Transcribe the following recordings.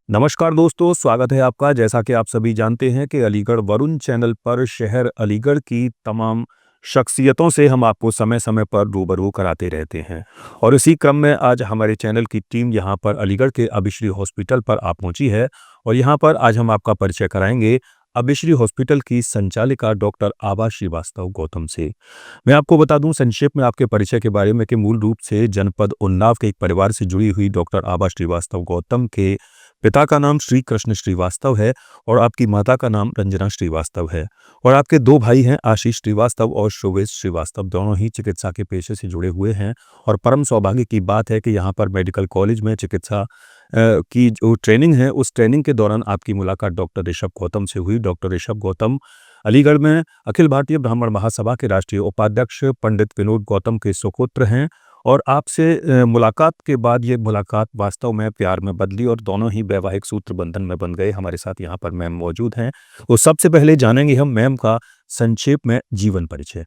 नमस्कार दोस्तों, स्वागत है आपका। जैसा कि आप सभी जानते हैं कि अलीगढ़ वरुण चैनल पर शहर अलीगढ़ की तमाम शख्सियतों से हम आपको समय-समय पर रूबरू कराते रहते हैं और इसी क्रम में आज हमारे चैनल की टीम यहाँ पर अलीगढ़ के अभिश्री हॉस्पिटल पर आ पहुँची है और यहाँ पर आज हम आपका परिचय कराएँगे अभिश्री हॉस्पिटल की संचालिका डॉक्टर आभा श्रीवास्तव गौतम से। मैं आपको बता दूं संक्षेप में आपके परिचय के बारे में कि मूल रूप से जनपद उन्नाव के एक परिवार से जुड़ी हुई डॉक्टर आभा श्रीवास्तव गौतम के पिता का नाम श्री कृष्ण श्रीवास्तव है और आपकी माता का नाम रंजना श्रीवास्तव है और आपके दो भाई हैं आशीष श्रीवास्तव और शोवेश श्रीवास्तव। दोनों ही चिकित्सा के पेशे से जुड़े हुए हैं और परम सौभाग्य की बात है कि यहाँ पर मेडिकल कॉलेज में चिकित्सा की जो ट्रेनिंग है उस ट्रेनिंग के दौरान आपकी मुलाकात डॉक्टर ऋषभ गौतम से हुई। डॉक्टर ऋषभ गौतम अलीगढ़ में अखिल भारतीय ब्राह्मण महासभा के राष्ट्रीय उपाध्यक्ष पंडित विनोद गौतम के सुपुत्र हैं और आपसे मुलाकात के बाद ये मुलाकात वास्तव में प्यार में बदली और दोनों ही वैवाहिक सूत्र बंधन में बन गए। हमारे साथ यहाँ पर मैम मौजूद हैं। तो सबसे पहले जानेंगे हम मैम का संक्षेप में जीवन परिचय।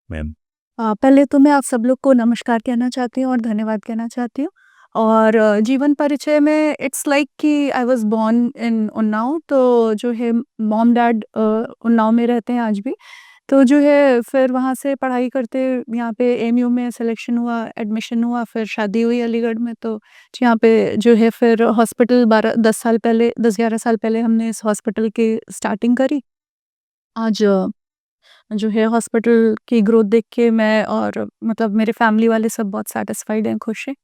मैम। पहले तो मैं आप सब लोग को नमस्कार कहना चाहती हूँ और धन्यवाद कहना चाहती हूँ। और जीवन परिचय में इट्स लाइक कि I was born in Unnao, तो जो है मॉम डैड उन्नाव में रहते हैं आज भी। तो जो है फिर वहाँ से पढ़ाई करते यहाँ पे एमयू में सिलेक्शन हुआ, एडमिशन हुआ, फिर शादी हुई अलीगढ़ में। तो यहाँ पे जो है फिर हॉस्पिटल 10 साल पहले 10-11 साल पहले हमने इस हॉस्पिटल की स्टार्टिंग करी। आज जो है हॉस्पिटल की ग्रोथ देख के मैं और मतलब मेरे फैमिली वाले सब बहुत सैटिस्फाइड हैं, खुश हैं।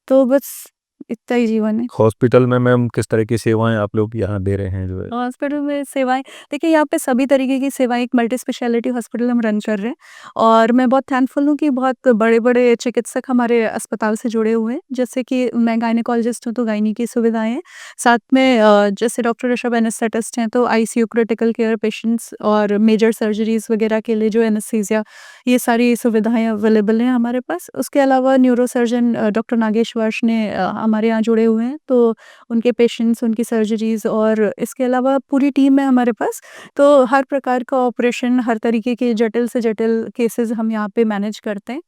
तो बस इतना ही जीवन है। हॉस्पिटल में मैम किस तरह की सेवाएं आप लोग यहाँ दे रहे हैं जो है? हॉस्पिटल में सेवाएँ देखिए, यहाँ पे सभी तरीके की सेवाएँ, एक मल्टी स्पेशलिटी हॉस्पिटल हम रन कर रहे हैं और मैं बहुत थैंकफुल हूँ कि बहुत बड़े-बड़े चिकित्सक हमारे अस्पताल से जुड़े हुए हैं। जैसे कि मैं गायनेकोलॉजिस्ट हूँ, तो गायनी की सुविधाएँ हैं। साथ में जैसे डॉक्टर ऋषभ एनेस्थेटिस्ट हैं, तो आईसीयू, क्रिटिकल केयर पेशेंट्स और मेजर सर्जरीज़ वगैरह के लिए जो एनेस्थीसिया, ये सारी सुविधाएँ अवेलेबल हैं हमारे पास। उसके अलावा न्यूरोसर्जन डॉक्टर नागेश वर्ष ने हमारे यहाँ जुड़े हुए हैं, तो उनके पेशेंट्स, उनकी सर्जरीज़ और इसके अलावा पूरी टीम है हमारे पास। तो हर प्रकार का ऑपरेशन, हर तरीके के जटिल से जटिल केसेज़ हम यहाँ पे मैनेज करते हैं।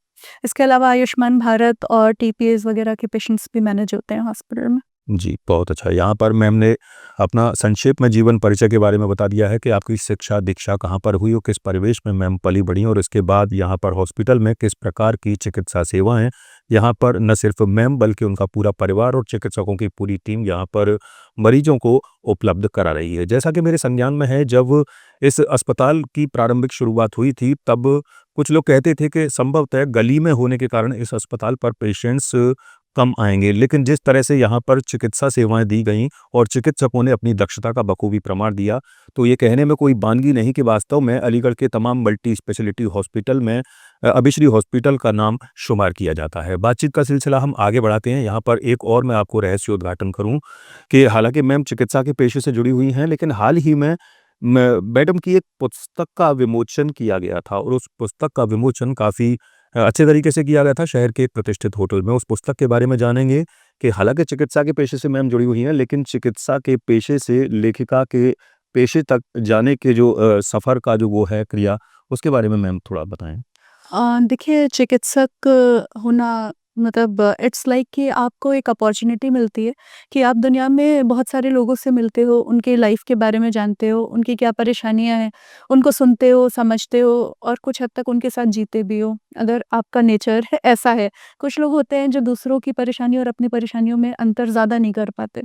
इसके अलावा आयुष्मान भारत और टीपीएस वगैरह के पेशेंट्स भी मैनेज होते हैं हॉस्पिटल में। जी, बहुत अच्छा। यहाँ पर मैम ने अपना संक्षेप में जीवन परिचय के बारे में बता दिया है कि आपकी शिक्षा दीक्षा कहाँ पर हुई और किस परिवेश में मैम पली बढ़ी और इसके बाद यहाँ पर हॉस्पिटल में किस प्रकार की चिकित्सा सेवाएं यहाँ पर न सिर्फ मैम बल्कि उनका पूरा परिवार और चिकित्सकों की पूरी टीम यहाँ पर मरीजों को उपलब्ध करा रही है। जैसा कि मेरे संज्ञान में है, जब इस अस्पताल की प्रारंभिक शुरुआत हुई थी तब कुछ लोग कहते थे कि संभवतः गली में होने के कारण इस अस्पताल पर पेशेंट्स कम आएँगे, लेकिन जिस तरह से यहाँ पर चिकित्सा सेवाएँ दी गईं और चिकित्सकों ने अपनी दक्षता का बखूबी प्रमाण दिया, तो ये कहने में कोई बानगी नहीं कि वास्तव में अलीगढ़ के तमाम मल्टी स्पेशलिटी हॉस्पिटल में अभिश्री हॉस्पिटल का नाम शुमार किया जाता है। बातचीत का सिलसिला हम आगे बढ़ाते हैं। यहाँ पर एक और मैं आपको रहस्योद्घाटन करूँ कि हालाँकि मैम चिकित्सा के पेशे से जुड़ी हुई हैं, लेकिन हाल ही में मैडम की एक पुस्तक का विमोचन किया गया था और उस पुस्तक का विमोचन काफ़ी अच्छे तरीके से किया गया था शहर के एक प्रतिष्ठित होटल में। उस पुस्तक के बारे में जानेंगे कि हालाँकि चिकित्सा के पेशे से मैम जुड़ी हुई हैं, लेकिन चिकित्सा के पेशे से लेखिका के पेशे तक जाने के जो सफ़र का जो वो है क्रिया, उसके बारे में मैम थोड़ा बताएँ? देखिए, चिकित्सक होना मतलब इट्स लाइक कि आपको एक अपॉर्चुनिटी मिलती है कि आप दुनिया में बहुत सारे लोगों से मिलते हो, उनके लाइफ के बारे में जानते हो, उनकी क्या परेशानियां हैं, उनको सुनते हो, समझते हो और कुछ हद तक उनके साथ जीते भी हो, अगर आपका नेचर है ऐसा है। कुछ लोग होते हैं जो दूसरों की परेशानी और अपनी परेशानियों में अंतर ज़्यादा नहीं कर पाते।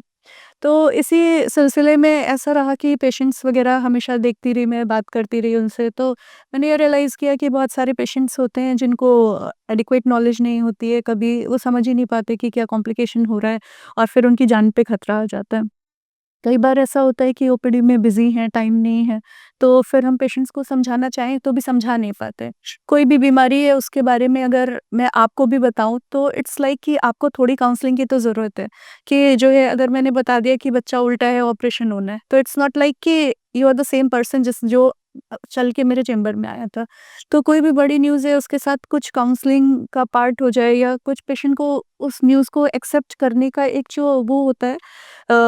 तो इसी सिलसिले में ऐसा रहा कि पेशेंट्स वगैरह हमेशा देखती रही, मैं बात करती रही उनसे, तो मैंने ये रियलाइज़ किया कि बहुत सारे पेशेंट्स होते हैं जिनको एडिक्वेट नॉलेज नहीं होती है, कभी वो समझ ही नहीं पाते कि क्या कॉम्प्लिकेशन हो रहा है और फिर उनकी जान पे खतरा आ जाता है। कई बार ऐसा होता है कि ओपीडी में बिज़ी हैं, टाइम नहीं है, तो फिर हम पेशेंट्स को समझाना चाहें तो भी समझा नहीं पाते। कोई भी बीमारी है उसके बारे में अगर मैं आपको भी बताऊँ तो इट्स लाइक कि आपको थोड़ी काउंसलिंग की तो ज़रूरत है, कि जो है अगर मैंने बता दिया कि बच्चा उल्टा है, ऑपरेशन होना है, तो इट्स नॉट लाइक कि you are the same person जिस जो चल के मेरे चैम्बर में आया था। तो कोई भी बड़ी न्यूज़ है उसके साथ कुछ काउंसलिंग का पार्ट हो जाए या कुछ पेशेंट को उस न्यूज़ को एक्सेप्ट करने का एक जो वो होता है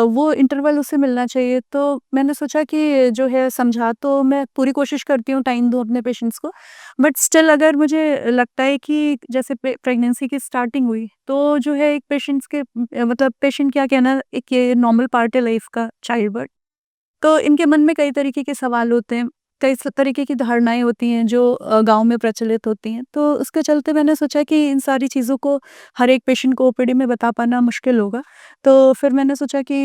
वो इंटरवल उसे मिलना चाहिए। तो मैंने सोचा कि जो है समझा तो मैं पूरी कोशिश करती हूँ टाइम दूँ अपने पेशेंट्स को। बट स्टिल अगर मुझे लगता है कि जैसे प्रेगनेंसी की स्टार्टिंग हुई तो जो है एक पेशेंट्स के मतलब पेशेंट क्या कहना एक ये नॉर्मल पार्ट है लाइफ का चाइल्ड बर्थ। तो इनके मन में कई तरीके के सवाल होते हैं, कई तरीके की धारणाएँ होती हैं जो गाँव में प्रचलित होती हैं। तो उसके चलते मैंने सोचा कि इन सारी चीज़ों को हर एक पेशेंट को ओपीडी में बता पाना मुश्किल होगा। तो फिर मैंने सोचा कि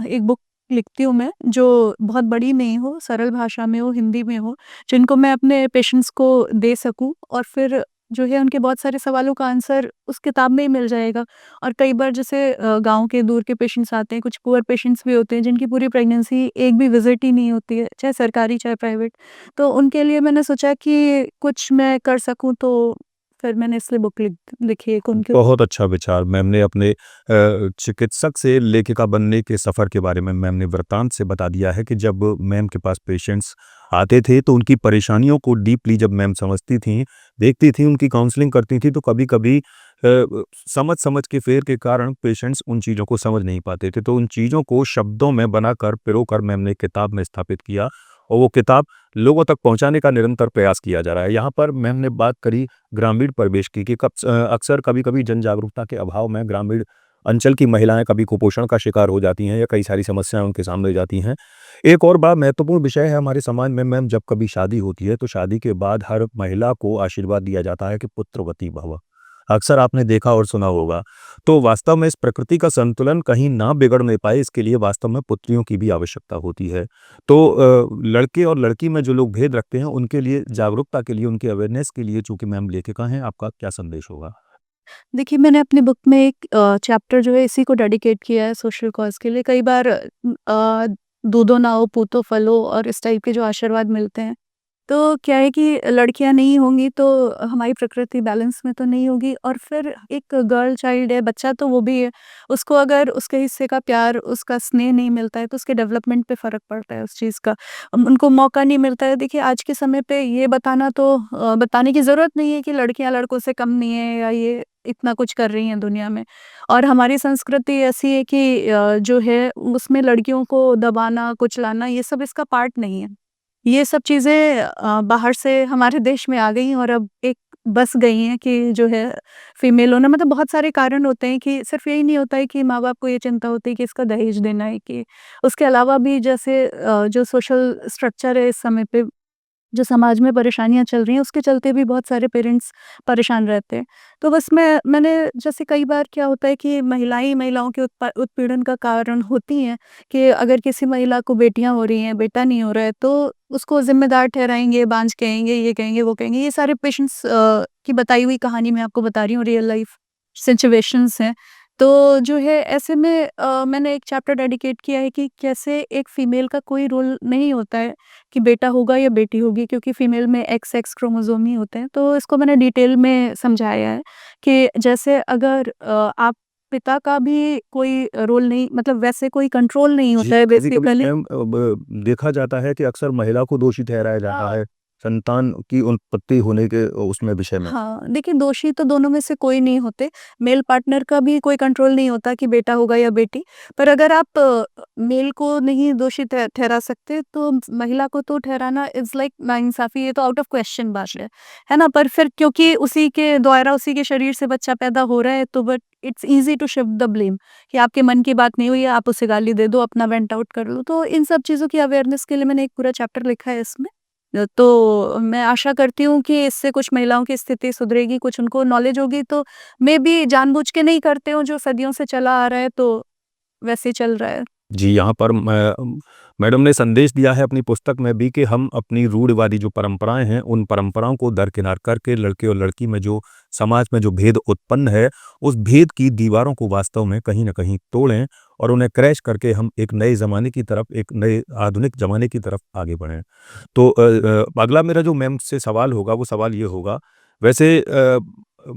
एक बुक लिखती हूँ मैं जो बहुत बड़ी नहीं हो, सरल भाषा में हो, हिंदी में हो, जिनको मैं अपने पेशेंट्स को दे सकूँ और फिर जो है उनके बहुत सारे सवालों का आंसर उस किताब में ही मिल जाएगा। और कई बार जैसे गाँव के दूर के पेशेंट्स आते हैं, कुछ पुअर पेशेंट्स भी होते हैं जिनकी पूरी प्रेगनेंसी एक भी विज़िट ही नहीं होती है, चाहे सरकारी चाहे प्राइवेट। तो उनके लिए मैंने सोचा कि कुछ मैं कर सकूँ तो फिर मैंने इसलिए बुक लिखी एक उनके बहुत अच्छा विचार। मैम ने अपने चिकित्सक से लेखिका बनने के सफ़र के बारे में मैम ने वृत्तांत से बता दिया है कि जब मैम के पास पेशेंट्स आते थे तो उनकी परेशानियों को डीपली जब मैम समझती थीं, देखती थीं, उनकी काउंसलिंग करती थीं तो कभी-कभी समझ के फेर के कारण पेशेंट्स उन चीज़ों को समझ नहीं पाते थे। तो उन चीज़ों को शब्दों में बनाकर, पिरोकर मैम ने किताब में स्थापित किया और वो किताब लोगों तक पहुँचाने का निरंतर प्रयास किया जा रहा है। यहाँ पर मैम ने बात करी ग्रामीण परिवेश की कि अक्सर कभी-कभी जन जागरूकता के अभाव में ग्रामीण अंचल की महिलाएँ कभी कुपोषण का शिकार हो जाती हैं या कई सारी समस्याएँ उनके सामने जाती हैं। एक और बड़ा महत्वपूर्ण विषय है हमारे समाज में मैम जब कभी शादी होती है तो शादी के बाद हर महिला को आशीर्वाद दिया जाता है कि पुत्रवती भव। अक्सर आपने देखा और सुना होगा। तो वास्तव में इस प्रकृति का संतुलन कहीं ना बिगड़ने पाए इसके लिए वास्तव में पुत्रियों की भी आवश्यकता होती है। तो लड़के और लड़की में जो लोग भेद रखते हैं उनके लिए जागरूकता के लिए, उनके अवेयरनेस के लिए चूँकि मैम लेखिका हैं, आपका क्या संदेश होगा? देखिए, मैंने अपनी बुक में एक चैप्टर जो है इसी को डेडिकेट किया है सोशल कॉज़ के लिए। कई बार दूधो नाव पूतो फलो और इस टाइप के जो आशीर्वाद मिलते हैं, तो क्या है कि लड़कियाँ नहीं होंगी तो हमारी प्रकृति बैलेंस में तो नहीं होगी और फिर एक गर्ल चाइल्ड है, बच्चा तो वो भी है, उसको अगर उसके हिस्से का प्यार, उसका स्नेह नहीं मिलता है तो उसके डेवलपमेंट पे फ़र्क पड़ता है उस चीज़ का। उनको मौका नहीं मिलता है। देखिए आज के समय पे ये बताना तो बताने की ज़रूरत नहीं है कि लड़कियाँ लड़कों से कम नहीं है या ये इतना कुछ कर रही हैं दुनिया में। और हमारी संस्कृति ऐसी है कि जो है उसमें लड़कियों को दबाना, कुचलाना ये सब इसका पार्ट नहीं है। ये सब चीज़ें बाहर से हमारे देश में आ गई हैं और अब एक बस गई हैं कि जो है फीमेल होना मतलब बहुत सारे कारण होते हैं कि सिर्फ़ यही नहीं होता है कि माँ-बाप को ये चिंता होती है कि इसका दहेज देना है कि उसके अलावा भी जैसे जो सोशल स्ट्रक्चर है इस समय पे जो समाज में परेशानियाँ चल रही हैं, उसके चलते भी बहुत सारे पेरेंट्स परेशान रहते हैं। तो बस मैंने जैसे कई बार क्या होता है कि महिलाएँ ही महिलाओं के उत्पीड़न का कारण होती हैं कि अगर किसी महिला को बेटियाँ हो रही हैं, बेटा नहीं हो रहा है, तो उसको ज़िम्मेदार ठहराएँगे, बाँझ कहेंगे, ये कहेंगे, वो कहेंगे। ये सारे पेशेंट्स की बताई हुई कहानी मैं आपको बता रही हूँ, रियल लाइफ़ सिचुएशंस हैं। तो जो है ऐसे में मैंने एक चैप्टर डेडिकेट किया है कि कैसे एक फीमेल का कोई रोल नहीं होता है कि बेटा होगा या बेटी होगी क्योंकि फीमेल में एक्स क्रोमोसोम ही होते हैं। तो इसको मैंने डिटेल में समझाया है कि जैसे अगर आप पिता का भी कोई रोल नहीं मतलब वैसे कोई कंट्रोल नहीं जी, होता है कभी-कभी बेसिकली। मैम देखा जाता है कि अक्सर महिला को दोषी ठहराया जाता है, संतान की उत्पत्ति होने के उसमें विषय में। हाँ, देखिए दोषी तो दोनों में से कोई नहीं होते। मेल पार्टनर का भी कोई कंट्रोल नहीं होता कि बेटा होगा या बेटी। पर अगर आप मेल को नहीं दोषी ठहरा सकते तो महिला को तो ठहराना इज़ लाइक नाइंसाफ़ी, ये तो आउट ऑफ क्वेश्चन बात है ना? पर फिर क्योंकि उसी के द्वारा उसी के शरीर से बच्चा पैदा हो रहा है तो but it's easy to shift the blame कि आपके मन की बात नहीं हुई है, आप उसे गाली दे दो, अपना वेंट आउट कर लो। तो इन सब चीज़ों की अवेयरनेस के लिए मैंने एक पूरा चैप्टर लिखा है इसमें। तो मैं आशा करती हूँ कि इससे कुछ महिलाओं की स्थिति सुधरेगी, कुछ उनको नॉलेज होगी तो मेबी जानबूझ के नहीं करते हों, जो सदियों से चला आ रहा है तो वैसे ही चल रहा है। जी, यहाँ पर मैडम ने संदेश दिया है अपनी पुस्तक में भी कि हम अपनी रूढ़िवादी जो परंपराएँ हैं, उन परंपराओं को दरकिनार करके लड़के और लड़की में जो समाज में जो भेद उत्पन्न है, उस भेद की दीवारों को वास्तव में कहीं न कहीं तोड़ें और उन्हें क्रैश करके हम एक नए ज़माने की तरफ, एक नए आधुनिक ज़माने की तरफ आगे बढ़ें। तो अगला मेरा जो मैम से सवाल होगा, वो सवाल ये होगा, वैसे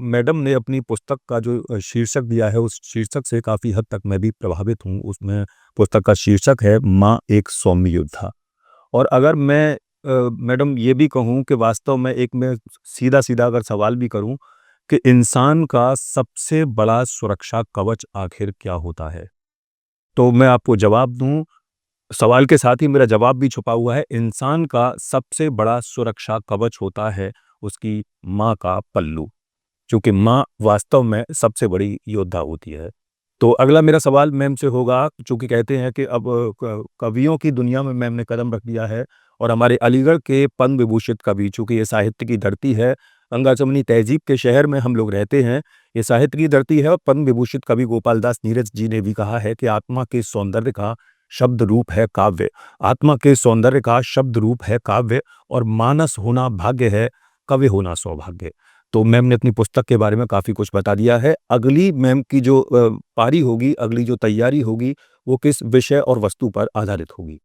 मैडम ने अपनी पुस्तक का जो शीर्षक दिया है, उस शीर्षक से काफ़ी हद तक मैं भी प्रभावित हूँ। उसमें पुस्तक का शीर्षक है माँ एक सौम्य योद्धा। और अगर मैं मैडम ये भी कहूँ कि वास्तव में एक मैं सीधा-सीधा अगर सवाल भी करूँ कि इंसान का सबसे बड़ा सुरक्षा कवच आखिर क्या होता है? तो मैं आपको जवाब दूँ, सवाल के साथ ही मेरा जवाब भी छुपा हुआ है। इंसान का सबसे बड़ा सुरक्षा कवच होता है उसकी माँ का पल्लू। क्योंकि माँ वास्तव में सबसे बड़ी योद्धा होती है। तो अगला मेरा सवाल मैम से होगा, चूँकि कहते हैं कि अब कवियों की दुनिया में मैम ने कदम रख दिया है और हमारे अलीगढ़ के पद्म विभूषित कवि, चूँकि ये साहित्य की धरती है, गंगा-जमुनी तहज़ीब के शहर में हम लोग रहते हैं, ये साहित्य की धरती है और पद्म विभूषित कवि गोपाल दास नीरज जी ने भी कहा है कि आत्मा के सौंदर्य का शब्द रूप है काव्य। आत्मा के सौंदर्य का शब्द रूप है काव्य और मानस होना भाग्य है, कवि होना सौभाग्य। तो मैम ने अपनी पुस्तक के बारे में काफ़ी कुछ बता दिया है। अगली मैम की जो पारी होगी, अगली जो तैयारी होगी, वो किस विषय और वस्तु पर आधारित होगी?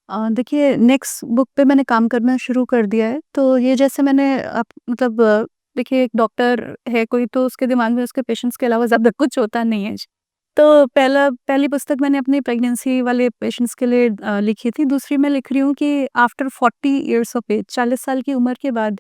देखिए नेक्स्ट बुक पे मैंने काम करना शुरू कर दिया है, तो ये जैसे मैंने मतलब देखिए एक डॉक्टर है कोई तो उसके दिमाग में उसके पेशेंट्स के अलावा ज़्यादा कुछ होता नहीं है। तो पहली पुस्तक मैंने अपनी प्रेगनेंसी वाले पेशेंट्स के लिए लिखी थी, दूसरी मैं लिख रही हूँ कि आफ्टर 40 इयर्स ऑफ एज 40 साल की उम्र के बाद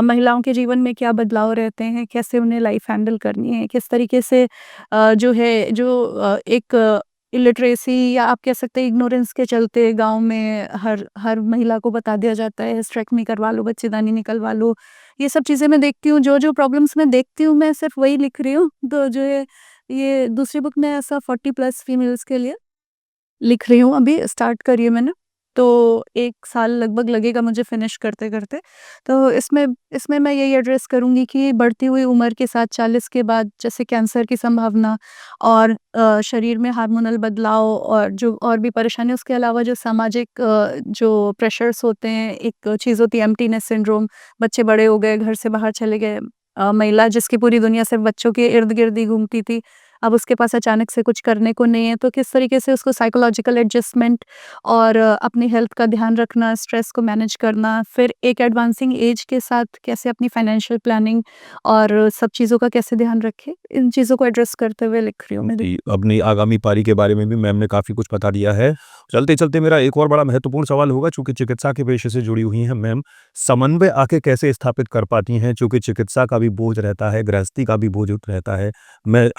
महिलाओं के जीवन में क्या बदलाव रहते हैं, कैसे उन्हें लाइफ हैंडल करनी है, किस तरीके से जो है जो एक इलिटरेसी या आप कह सकते हैं इग्नोरेंस के चलते गाँव में हर हर महिला को बता दिया जाता है हिस्टेरेक्टमी करवा लो, बच्चेदानी निकलवा लो। ये सब चीज़ें मैं देखती हूँ, जो प्रॉब्लम्स मैं देखती हूँ मैं सिर्फ़ वही लिख रही हूँ। तो जो है ये दूसरी बुक में ऐसा 40 प्लस फीमेल्स के लिए लिख रही हूँ, अभी स्टार्ट करी है मैंने। तो 1 साल लगभग लगेगा मुझे फिनिश करते-करते। तो इसमें मैं यही एड्रेस करूँगी कि बढ़ती हुई उम्र के साथ 40 के बाद जैसे कैंसर की संभावना और शरीर में हार्मोनल बदलाव और जो और भी परेशानी, उसके अलावा जो सामाजिक जो प्रेशर्स होते हैं, एक चीज़ होती है एम्प्टीनेस सिंड्रोम, बच्चे बड़े हो गए, घर से बाहर चले गए। महिला जिसकी पूरी दुनिया सिर्फ़ बच्चों के इर्द-गिर्द ही घूमती थी, अब उसके पास अचानक से कुछ करने को नहीं है, तो किस तरीके से उसको साइकोलॉजिकल एडजस्टमेंट और अपनी हेल्थ का ध्यान रखना, स्ट्रेस को मैनेज करना, फिर एक एडवांसिंग एज के साथ कैसे अपनी फाइनेंशियल प्लानिंग और सब चीज़ों का कैसे ध्यान रखें, इन चीज़ों को एड्रेस करते हुए लिख रही हूँ मैं। जी, अपनी आगामी पारी के बारे में भी मैम ने काफ़ी कुछ बता दिया है। चलते-चलते मेरा एक और बड़ा महत्वपूर्ण सवाल होगा, चूँकि चिकित्सा के पेशे से जुड़ी हुई हैं मैम, समन्वय आके कैसे स्थापित कर पाती हैं? चूँकि चिकित्सा का भी बोझ रहता है, गृहस्थी का भी बोझ रहता है।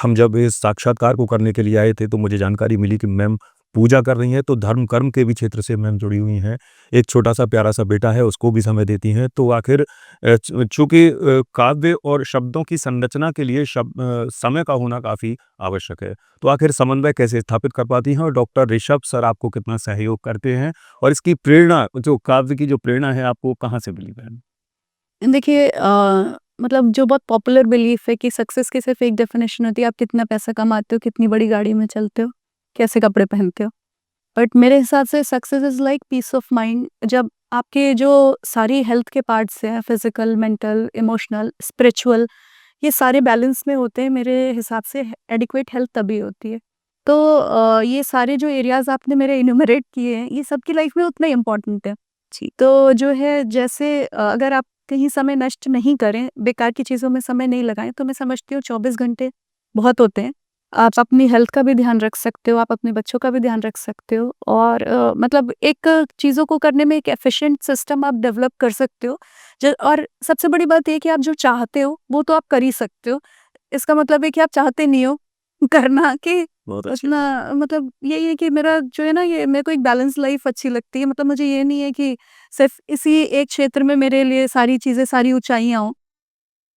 हम जब इस साक्षात्कार को करने के लिए आए थे, तो मुझे जानकारी मिली कि मैम पूजा कर रही हैं, तो धर्म कर्म के भी क्षेत्र से मैम जुड़ी हुई हैं। एक छोटा-सा प्यारा-सा बेटा है, उसको भी समय देती हैं। तो आखिर चूँकि काव्य और शब्दों की संरचना के लिए समय का होना काफ़ी आवश्यक है। तो आखिर समन्वय कैसे स्थापित कर पाती हैं और डॉक्टर ऋषभ सर आपको कितना सहयोग करते हैं? और इसकी प्रेरणा, जो काव्य की जो प्रेरणा है, आपको कहाँ से मिली मैम? देखिए मतलब जो बहुत पॉपुलर बिलीफ है कि सक्सेस की सिर्फ़ एक डेफिनेशन होती है, आप कितना पैसा कमाते हो, कितनी बड़ी गाड़ी में चलते हो, कैसे कपड़े पहनते हो। बट मेरे हिसाब से success is like peace of mind. जब आपके जो सारी हेल्थ के पार्ट्स हैं, फिज़िकल, मेंटल, इमोशनल, स्पिरिचुअल, ये सारे बैलेंस में होते हैं, मेरे हिसाब से एडिक्वेट हेल्थ तभी होती है। तो ये सारे जो एरियाज़ आपने मेरे इन्यूमरेट किए हैं, ये सबकी लाइफ में उतने इम्पोर्टेंट है। जी, तो जो है जैसे अगर आप कहीं समय नष्ट नहीं करें, बेकार की चीज़ों में समय नहीं लगाएँ, तो मैं समझती हूँ 24 घंटे बहुत होते हैं। आप अपनी हेल्थ का भी ध्यान रख सकते हो, आप अपने बच्चों का भी ध्यान रख सकते हो और मतलब एक चीज़ों को करने में एक एफ़िशिएंट सिस्टम आप डेवलप कर सकते हो। ज और सबसे बड़ी बात ये है कि आप जो चाहते हो, वो तो आप कर ही सकते हो। इसका मतलब है कि आप चाहते नहीं हो करना कि बहुत अच्छी उतना मतलब यही है कि मेरा जो है ना ये मेरे को एक बैलेंस लाइफ़ अच्छी लगती है। मतलब मुझे ये नहीं है कि सिर्फ़ इसी एक क्षेत्र में मेरे लिए सारी चीज़ें, सारी ऊँचाइयाँ हों।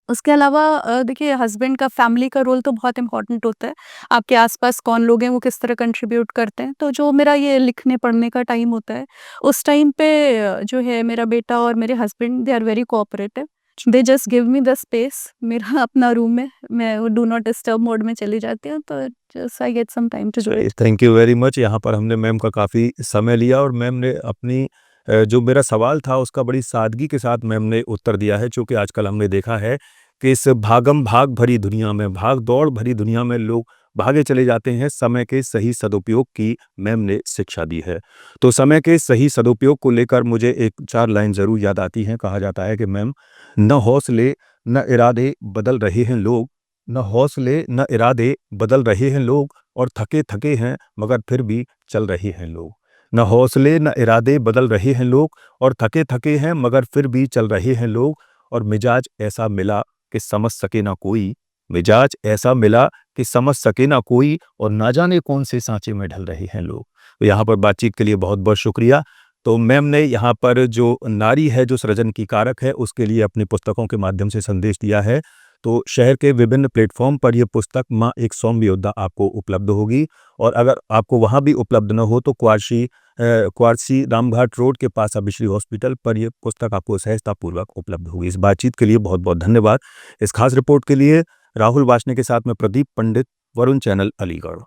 उसके अलावा देखिए हस्बैंड का फैमिली का रोल तो बहुत इम्पोर्टेंट होता है। आपके आस-पास कौन लोग हैं, वो किस तरह कंट्रीब्यूट करते हैं। तो जो मेरा ये लिखने-पढ़ने का टाइम होता है, उस टाइम पे जो है मेरा बेटा और मेरे husband they are very cooperative. They just give me the space. मेरा अपना रूम है, मैं वो डू नॉट डिस्टर्ब मोड में चली जाती हूँ, तो just I get some time to do चलिए, it. Thank you very much. यहाँ पर हमने मैम का काफ़ी समय लिया और मैम ने अपनी जो मेरा सवाल था उसका बड़ी सादगी के साथ मैम ने उत्तर दिया है, चूँकि आजकल हमने देखा है कि इस भागम-भाग भरी दुनिया में, भाग-दौड़ भरी दुनिया में लोग भागे चले जाते हैं, समय के सही सदुपयोग की मैम ने शिक्षा दी है। तो समय के सही सदुपयोग को लेकर मुझे एक 4 लाइन ज़रूर याद आती हैं। कहा जाता है कि मैम, "न हौसले, न इरादे बदल रहे हैं लोग, न हौसले, न इरादे बदल रहे हैं लोग और थके-थके हैं मगर फिर भी चल रहे हैं लोग। न हौसले न इरादे बदल रहे हैं लोग, और थके थके हैं मगर फिर भी चल रहे हैं लोग, और मिजाज ऐसा मिला कि समझ सके ना कोई, मिजाज ऐसा मिला कि समझ सके ना कोई, और ना जाने कौन से सांचे में ढल रहे हैं लोग। तो यहाँ पर बातचीत के लिए बहुत बहुत शुक्रिया। तो मैम ने यहाँ पर जो नारी है जो सृजन की कारक है उसके लिए अपनी पुस्तकों के माध्यम से संदेश दिया है। तो शहर के विभिन्न प्लेटफॉर्म पर ये पुस्तक माँ एक सौम्य योद्धा आपको उपलब्ध होगी, और अगर आपको वहाँ भी उपलब्ध न हो तो क्वारसी रामघाट रोड के पास अभिश्री हॉस्पिटल पर यह पुस्तक आपको सहजतापूर्वक उपलब्ध होगी। इस बातचीत के लिए बहुत बहुत धन्यवाद। इस खास रिपोर्ट के लिए राहुल वासने के साथ में प्रदीप पंडित, वरुण चैनल, अलीगढ़।